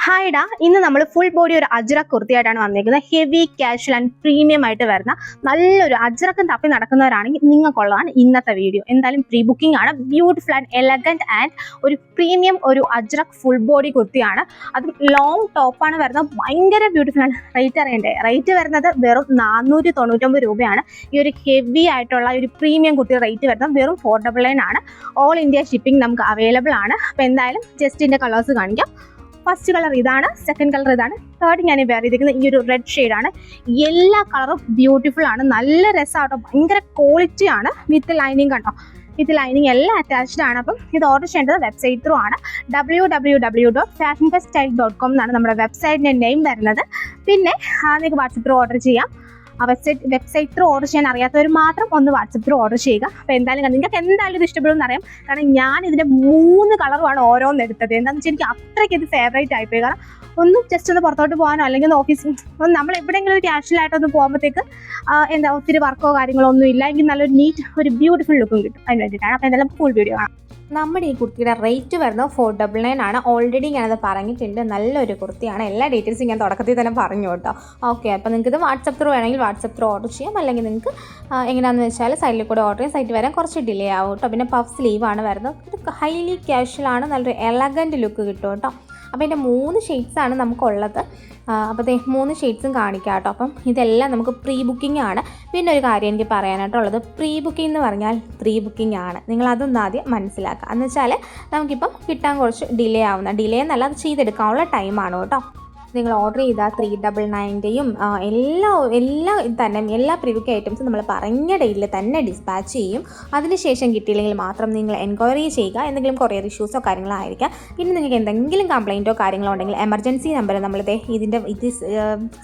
Hi ഡാ, ഇന്ന് നമ്മൾ ഫുൾ ബോഡി ഒരു അജ്രക് കുർത്തിയായിട്ടാണ് വന്നിരിക്കുന്നത്. ഹെവി കാഷ്വൽ ആൻഡ് പ്രീമിയം ആയിട്ട് വരുന്ന നല്ലൊരു അജ്രക്കം തപ്പി നടക്കുന്നവരാണെങ്കിൽ നിങ്ങൾക്കുള്ളതാണ് ഇന്നത്തെ വീഡിയോ. എന്തായാലും പ്രീ ബുക്കിംഗ് ആണ്. ബ്യൂട്ടിഫുൾ ആൻഡ് എലഗന്റ് ആൻഡ് ഒരു പ്രീമിയം ഒരു അജ്രക് ഫുൾ ബോഡി കുർത്തിയാണ്. അത് ലോങ് ടോപ്പാണ് വരുന്നത്. ഭയങ്കര ബ്യൂട്ടിഫുൾ ആണ്. റേറ്റ് വരുന്നത് വെറും 499 രൂപയാണ്. ഈ ഒരു ഹെവി ആയിട്ടുള്ള ഒരു പ്രീമിയം കുർത്തി റേറ്റ് വരുന്നത് വെറും 499 ആണ്. ഓൾ ഇന്ത്യ ഷിപ്പിംഗ് നമുക്ക് അവൈലബിൾ ആണ്. അപ്പോൾ എന്തായാലും ജസ്റ്റ് ഇതിൻ്റെ കളേഴ്സ് കാണിക്കാം. ഫസ്റ്റ് കളർ ഇതാണ്, സെക്കൻഡ് കളർ ഇതാണ്, തേർഡ് ഞാൻ വേറെ ചെയ്തിരിക്കുന്നത് ഈ ഒരു റെഡ് ഷെയ്ഡാണ്. എല്ലാ കളറും ബ്യൂട്ടിഫുൾ ആണ്, നല്ല രസമാട്ടോ, ഭയങ്കര ക്വാളിറ്റി ആണ്. വിത്ത് ലൈനിങ് കണ്ടോ, വിത്ത് ലൈനിങ് എല്ലാം അറ്റാച്ച്ഡ് ആണ്. അപ്പം ഇത് ഓർഡർ ചെയ്യേണ്ടത് വെബ്സൈറ്റ് ത്രൂ ആണ്. www.fashionfeststyle.com എന്നാണ് നമ്മുടെ വെബ്സൈറ്റിൻ്റെ നെയിം വരുന്നത്. പിന്നെ നിങ്ങൾക്ക് വാട്സപ്പ് ത്രൂ ഓർഡർ ചെയ്യാം. വെബ്സൈറ്റ് ത്രൂ ഓർഡർ ചെയ്യാൻ അറിയാത്തവർ മാത്രം ഒന്ന് വാട്സപ്പ് ത്രൂ ഓർഡർ ചെയ്യുക. അപ്പോൾ എന്തായാലും നിങ്ങൾക്ക് എന്തായാലും ഇത് ഇഷ്ടപ്പെടുമെന്ന് അറിയാം. കാരണം ഞാൻ ഇതിൻ്റെ 3 കളറുമാണ് ഓരോന്ന് എടുത്തത്. എന്താണെന്ന് വെച്ചാൽ എനിക്ക് അത്രയ്ക്ക് ഇത് ഫേവറേറ്റ് ആയിപ്പോയി. കാരണം ഒന്ന് ജസ്റ്റ് ഒന്ന് പുറത്തോട്ട് പോകാനോ അല്ലെങ്കിൽ ഒന്ന് ഓഫീസിൽ നമ്മൾ എവിടെയെങ്കിലും ഒരു ക്യാഷ്വലായിട്ടൊന്ന് പോകുമ്പോഴത്തേക്ക് ഒത്തിരി വർക്കോ കാര്യങ്ങളോ ഒന്നും ഇല്ല എങ്കിൽ നല്ലൊരു നീറ്റ് ഒരു ബ്യൂട്ടിഫുൾ ലുക്കും കിട്ടും. അതിന് വേണ്ടിയിട്ടാണ്. അപ്പോൾ എന്തായാലും ഫുൾ വീഡിയോ കാണാം. നമ്മുടെ ഈ കുർത്തിയുടെ റേറ്റ് വരുന്നത് 499 ആണ്. ഓൾറെഡി ഞാനത് പറഞ്ഞിട്ടുണ്ട്. നല്ലൊരു കുർത്തിയാണ്. എല്ലാ ഡീറ്റെയിൽസും ഞാൻ തുടക്കത്തിൽ തന്നെ പറഞ്ഞു കേട്ടോ. ഓക്കെ, അപ്പോൾ നിങ്ങൾക്ക് ഇത് വാട്സപ്പ് ത്രൂ വേണമെങ്കിൽ വാട്സപ്പ് ത്രൂ ഓർഡർ ചെയ്യാം. അല്ലെങ്കിൽ നിങ്ങൾക്ക് എങ്ങനെയാണെന്ന് വെച്ചാൽ സൈഡിൽ കൂടെ ഓർഡർ ചെയ്യാം. സൈറ്റ് വരാൻ കുറച്ച് ഡിലേ ആവും കേട്ടോ. പിന്നെ പഫ് സ്ലീവാണ് വരുന്നത്. ഇത് ഹൈലി ക്യാഷ്വലാണ്, നല്ലൊരു എലഗൻറ്റ് ലുക്ക് കിട്ടും കേട്ടോ. അപ്പോൾ ഇതിൻ്റെ 3 ഷെയ്ഡ്സാണ് നമുക്കുള്ളത്. അപ്പോൾ 3 ഷെയ്ഡ്സും കാണിക്കാം കേട്ടോ. അപ്പം ഇതെല്ലാം നമുക്ക് പ്രീ ബുക്കിംഗ് ആണ്. പിന്നെ ഒരു കാര്യം എനിക്ക് പറയാനായിട്ടുള്ളത്, പ്രീ ബുക്കിംഗ് എന്ന് പറഞ്ഞാൽ പ്രീ ബുക്കിംഗ് ആണ്. നിങ്ങളതൊന്നും ആദ്യം മനസ്സിലാക്കുക. എന്ന് വെച്ചാൽ നമുക്കിപ്പം കിട്ടാൻ കുറച്ച് ഡിലേ എന്നല്ല, അത് ചെയ്തെടുക്കാനുള്ള ടൈമാണ് കേട്ടോ. നിങ്ങൾ ഓർഡർ ചെയ്ത 399ൻ്റെയും എല്ലാ പ്രീബുക്ക് ഐറ്റംസും നമ്മൾ പറഞ്ഞ ഡേറ്റിൽ തന്നെ ഡിസ്പാച്ച് ചെയ്യും. അതിനുശേഷം കിട്ടിയില്ലെങ്കിൽ മാത്രം നിങ്ങൾ എൻക്വയറി ചെയ്യുക. എന്തെങ്കിലും കൊറിയർ ഇഷ്യൂസോ കാര്യങ്ങളോ ആയിരിക്കാം. പിന്നെ നിങ്ങൾക്ക് എന്തെങ്കിലും കംപ്ലയിൻറ്റോ കാര്യങ്ങളോ ഉണ്ടെങ്കിൽ എമർജൻസി നമ്പർ നമ്മൾ ഇത്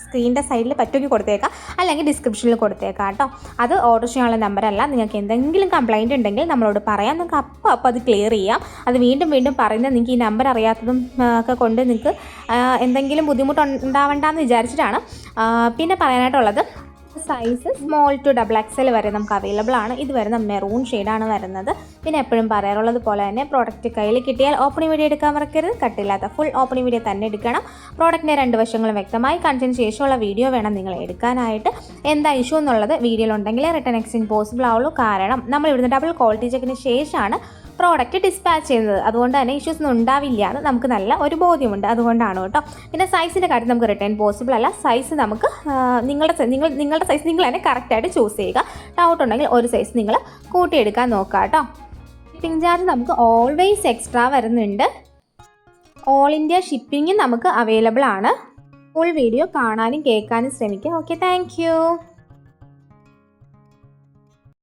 സ്ക്രീനിൻ്റെ സൈഡിൽ പറ്റുമെങ്കിൽ കൊടുത്തേക്കാം, അല്ലെങ്കിൽ ഡിസ്ക്രിപ്ഷനിൽ കൊടുത്തേക്കാം കേട്ടോ. അത് ഓർഡർ ചെയ്യാനുള്ള നമ്പറല്ല. നിങ്ങൾക്ക് എന്തെങ്കിലും കംപ്ലയിൻറ്റ് ഉണ്ടെങ്കിൽ നമ്മളോട് പറയാം. നിങ്ങൾക്ക് അപ്പോൾ അത് ക്ലിയർ ചെയ്യാം. അത് വീണ്ടും പറയുന്നത് നിങ്ങൾക്ക് ഈ നമ്പർ അറിയാത്തതും ഒക്കെ കൊണ്ട് നിങ്ങൾക്ക് എന്തെങ്കിലും ബുദ്ധിമുട്ടുണ്ടാവണ്ടെന്ന് വിചാരിച്ചിട്ടാണ്. പിന്നെ പറയാനായിട്ടുള്ളത്, സൈസ് സ്മോൾ ടു XXL വരെ നമുക്ക് അവൈലബിൾ ആണ്. ഇത് വരുന്ന മെറൂൺ ഷെയ്ഡാണ് വരുന്നത്. പിന്നെ എപ്പോഴും പറയാറുള്ളത് പോലെ തന്നെ പ്രോഡക്റ്റ് കയ്യിൽ കിട്ടിയാൽ ഓപ്പണിംഗ് വീഡിയോ എടുക്കാൻ മറക്കരുത്. കട്ടില്ലാത്ത ഫുൾ ഓപ്പണിംഗ് വീഡിയോ തന്നെ എടുക്കണം. പ്രോഡക്റ്റിൻ്റെ 2 വശങ്ങളും വ്യക്തമായി കാണിച്ചതിന് ശേഷമുള്ള വീഡിയോ വേണം നിങ്ങൾ എടുക്കാനായിട്ട്. എന്താ ഇഷ്യൂ എന്നുള്ളത് വീഡിയോയിലുണ്ടെങ്കിൽ റിട്ടേൺ എക്സ്ചേഞ്ച് പോസിബിൾ ആവുള്ളൂ. കാരണം നമ്മൾ ഇവിടുന്ന് ഡബിൾ ക്വാളിറ്റി ചെക്കിന് ശേഷമാണ് പ്രോഡക്റ്റ് ഡിസ്പാച്ച് ചെയ്യുന്നത്. അതുകൊണ്ട് തന്നെ ഇഷ്യൂസ് ഒന്നും ഉണ്ടാവില്ല എന്ന് നമുക്ക് നല്ല ഒരു ബോധ്യമുണ്ട്. അതുകൊണ്ടാണ് കേട്ടോ. പിന്നെ സൈസിൻ്റെ കാര്യം നമുക്ക് റിട്ടേൺ പോസിബിൾ അല്ല. സൈസ് നമുക്ക് നിങ്ങളുടെ സൈസ് നിങ്ങൾ തന്നെ കറക്റ്റായിട്ട് ചൂസ് ചെയ്യുക. ഡൗട്ട് ഉണ്ടെങ്കിൽ ഒരു സൈസ് നിങ്ങൾ കൂട്ടിയെടുക്കാൻ നോക്കുക കേട്ടോ. ഷിപ്പിംഗ് ചാർജ് നമുക്ക് ഓൾവേസ് എക്സ്ട്രാ വരുന്നുണ്ട്. ഓൾ ഇന്ത്യ ഷിപ്പിംഗ് നമുക്ക് അവൈലബിൾ ആണ്. ഫുൾ വീഡിയോ കാണാനും കേൾക്കാനും ശ്രമിക്കുക. Okay, thank